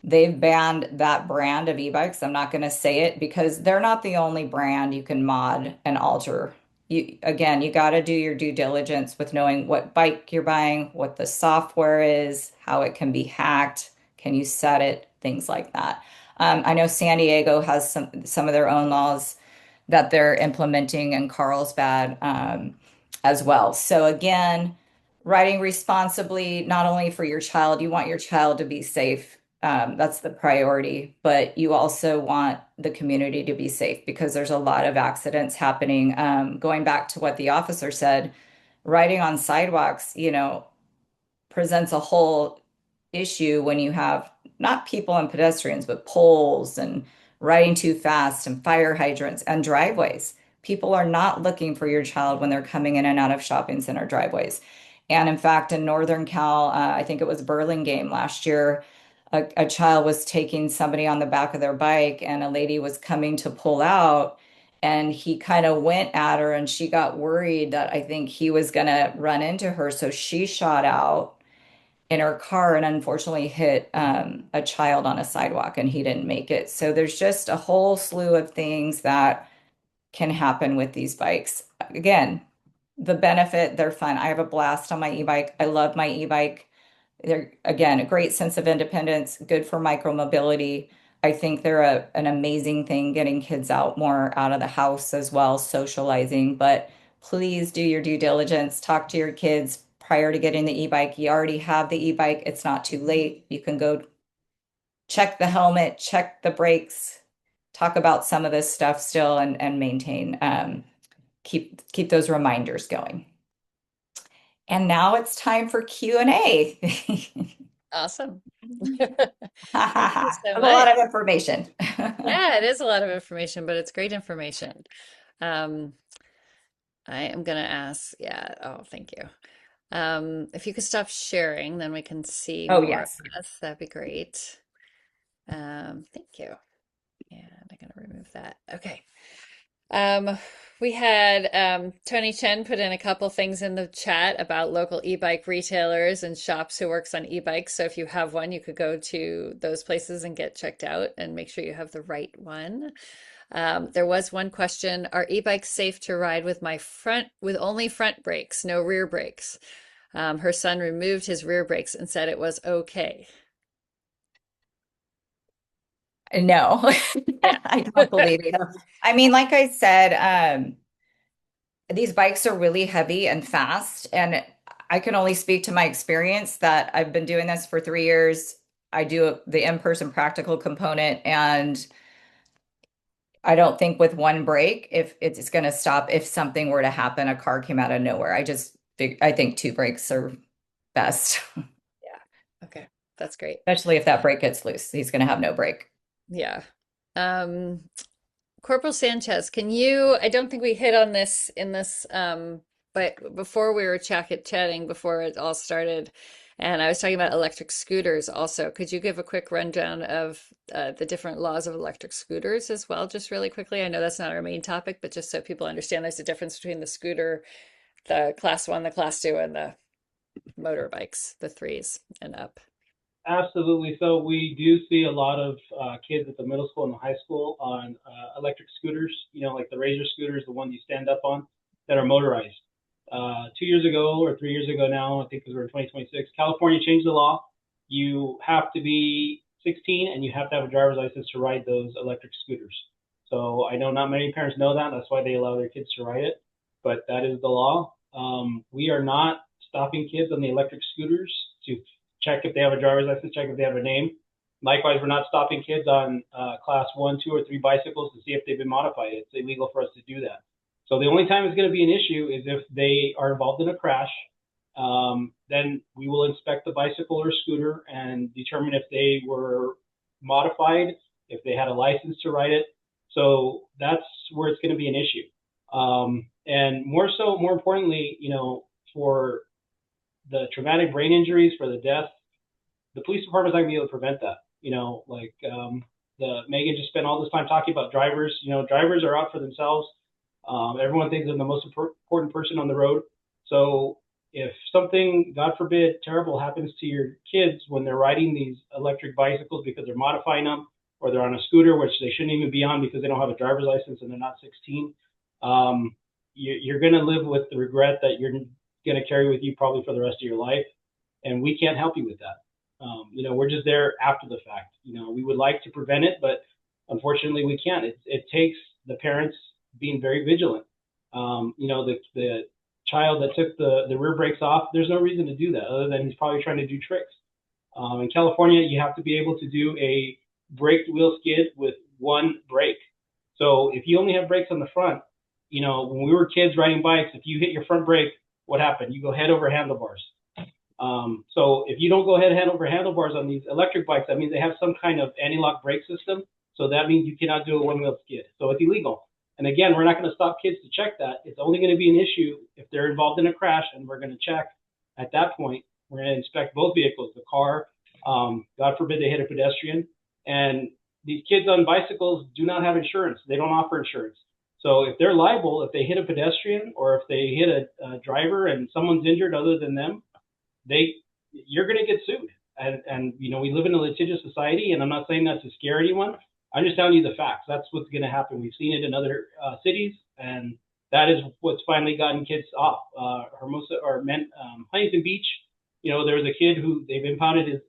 they've banned that brand of e-bikes. I'm not going to say it because they're not the only brand you can mod and alter. You got to do your due diligence with knowing what bike you're buying, what the software is, how it can be hacked, can you set it, things like that. I know San Diego has some of their own laws that they're implementing in Carlsbad as well. So again, riding responsibly, not only for your child, you want your child to be safe. That's the priority, but you also want the community to be safe because there's a lot of accidents happening. Going back to what the officer said, riding on sidewalks, presents a whole issue when you have not people and pedestrians, but poles and riding too fast and fire hydrants and driveways. People are not looking for your child when they're coming in and out of shopping center driveways. And in fact, in Northern Cal, I think it was Burlingame last year, a child was taking somebody on the back of their bike and a lady was coming to pull out and he kind of went at her and she got worried that I think he was going to run into her. So she shot out in her car and unfortunately hit a child on a sidewalk and he didn't make it. So there's just a whole slew of things that can happen with these bikes. Again, the benefit, they're fun. I have a blast on my e-bike. I love my e-bike. They're, again, a great sense of independence, good for micromobility. I think they're an amazing thing getting kids out more out of the house as well, socializing. But please do your due diligence, talk to your kids prior to getting the e-bike. You already have the e-bike, it's not too late. You can go check the helmet, check the brakes, talk about some of this stuff still and maintain, keep those reminders going. And now it's time for Q&A. Awesome. Thank you A so lot much. of information. Yeah, it is a lot of information, but it's great information. Um, I am gonna ask, yeah, oh, thank you. If you could stop sharing, then we can see Oh, more of yes. this. That'd be great. Thank you. And I'm gonna remove that. Okay. Um, we had Tony Chen put in a couple things in the chat about local e-bike retailers and shops who works on e-bikes. So if you have one, you could go to those places and get checked out and make sure you have the right one. There was one question, are e-bikes safe to ride with only front brakes, no rear brakes? Her son removed his rear brakes and said it was okay. No, Yeah. I don't believe it. I mean, like I said, these bikes are really heavy and fast, and I can only speak to my experience that I've been doing this for 3 years. I do the in-person practical component, and I don't think with one brake, if it's going to stop, if something were to happen, a car came out of nowhere. I think two brakes are best, Yeah. Okay. That's great. especially if that brake gets loose. He's going to have no brake. Yeah. Um, Corporal Sanchez, can you, I don't think we hit on this in this, but before we were chatting before it all started, and I was talking about electric scooters also. Could you give a quick rundown of the different laws of electric scooters as well, just really quickly? I know that's not our main topic, but just so people understand there's a difference between the scooter, the class one, the class two, and the motorbikes, the threes and up. Absolutely. So we do see a lot of kids at the middle school and the high school on electric scooters, like the Razor scooters, the ones you stand up on, that are motorized. 2 years ago or 3 years ago now, I think because we're in 2026, California changed the law. You have to be 16 and you have to have a driver's license to ride those electric scooters. So I know not many parents know that. That's why they allow their kids to ride it, but that is the law. We are not stopping kids on the electric scooters to check if they have a driver's license, check if they have a name. Likewise, we're not stopping kids on class one, two, or three bicycles to see if they've been modified. It's illegal for us to do that. So the only time it's going to be an issue is if they are involved in a crash. Then we will inspect the bicycle or scooter and determine if they were modified, if they had a license to ride it. So that's where it's going to be an issue. And more importantly, for the traumatic brain injuries, for the death, the police department's not gonna be able to prevent that. The Megan just spent all this time talking about drivers. Drivers are out for themselves. Everyone thinks they're the most important person on the road. So if something, God forbid, terrible happens to your kids when they're riding these electric bicycles because they're modifying them, or they're on a scooter, which they shouldn't even be on because they don't have a driver's license and they're not 16, you're going to live with the regret that you're going to carry with you probably for the rest of your life. And we can't help you with that. We're just there after the fact. We would like to prevent it, but unfortunately we can't. It takes the parents being very vigilant. The child that took the rear brakes off, there's no reason to do that other than he's probably trying to do tricks. In California, you have to be able to do a braked wheel skid with one brake. So if you only have brakes on the front, when we were kids riding bikes, if you hit your front brake, what happened? You go head over handlebars. So if you don't go head over handlebars on these electric bikes, that means they have some kind of anti-lock brake system. So that means you cannot do a one-wheel skid. So it's illegal. And again, we're not going to stop kids to check that. It's only going to be an issue if they're involved in a crash, and we're going to check. At that point, we're going to inspect both vehicles, the car, God forbid they hit a pedestrian. And these kids on bicycles do not have insurance. They don't offer insurance. So if they're liable, if they hit a pedestrian or if they hit a driver and someone's injured other than them, you're going to get sued. And we live in a litigious society, and I'm not saying that to scare anyone. I'm just telling you the facts. That's what's going to happen. We've seen it in other cities, and that is what's finally gotten kids off. Huntington Beach, there was a kid who they've impounded his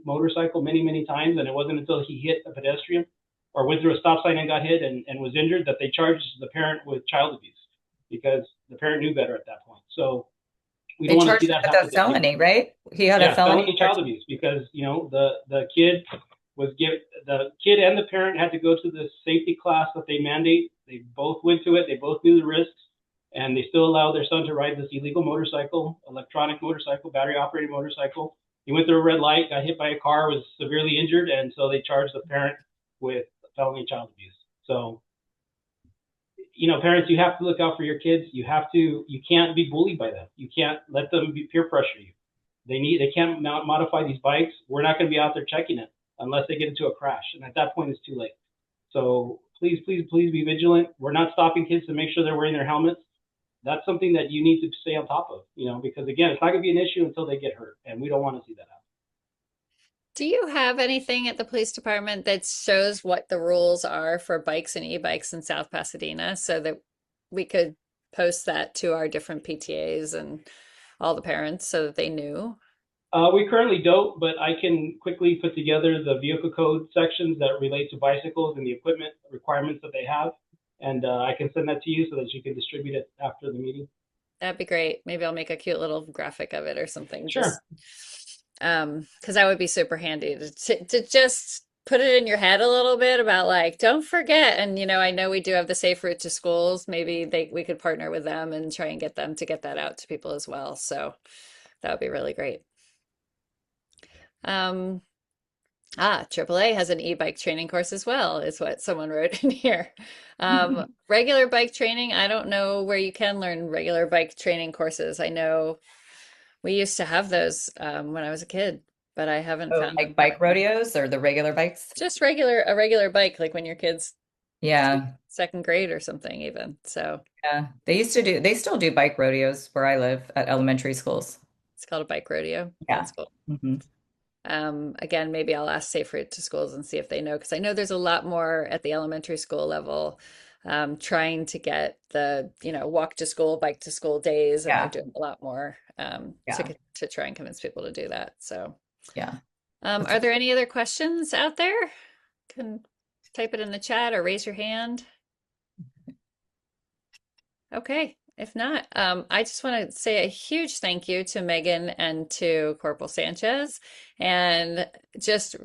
motorcycle many, many times, and it wasn't until he hit a pedestrian or went through a stop sign and got hit and was injured that they charged the parent with child abuse because the parent knew better at that point. So we They don't want to see charged him that with happen a to kids. felony, right? He had a felony felony child abuse because the kid the kid and the parent had to go to the safety class that they mandate. They both went to it. They both knew the risks, and they still allowed their son to ride this illegal motorcycle, electronic motorcycle, battery operated motorcycle. He went through a red light, got hit by a car, was severely injured, and so they charged the parent with felony child abuse. So, parents, you have to look out for your kids. You can't be bullied by them. You can't let them peer pressure you. They can't modify these bikes. We're not going to be out there checking it unless they get into a crash. And at that point, it's too late. So please, please, please be vigilant. We're not stopping kids to make sure they're wearing their helmets. That's something that you need to stay on top of, because again, it's not going to be an issue until they get hurt. And we don't want to see that happen. Do you have anything at the police department that shows what the rules are for bikes and e-bikes in South Pasadena so that we could post that to our different PTAs and all the parents so that they knew? We currently don't, but I can quickly put together the vehicle code sections that relate to bicycles and the equipment requirements that they have. And I can send that to you so that you can distribute it after the meeting. That'd be great. Maybe I'll make a cute little graphic of it or something. Sure. Because that would be super handy to just put it in your head a little bit about like, don't forget. And I know we do have the Safe Route to Schools. Maybe we could partner with them and try and get them to get that out to people as well. So that would be really great. Um, AAA has an e-bike training course as well, is what someone wrote in here. Regular bike training, I don't know where you can learn regular bike training courses. I know we used to have those when I was a kid, but I haven't Oh, found like them. bike rodeos or the regular bikes? Just a regular bike, like when your kid's Yeah. second grade or something even. So Yeah. They still do bike rodeos where I live at elementary schools. it's called a bike rodeo. Yeah. That's cool. Hmm. Again, maybe I'll ask Safe Route to Schools and see if they know, because I know there's a lot more at the elementary school level, trying to get the, walk to school, bike to school days, and they're Yeah. doing a lot more Yeah. to try and convince people to do that. So, Yeah. are there any other questions out there? Can type it in the chat or raise your hand. Okay. If not, I just want to say a huge thank you to Megan and to Corporal Sanchez, and just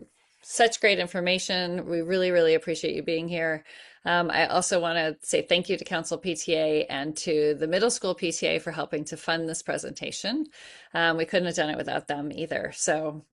such great information. We really, really appreciate you being here. I also want to say thank you to Council PTA and to the middle school PTA for helping to fund this presentation. We couldn't have done it without them either. So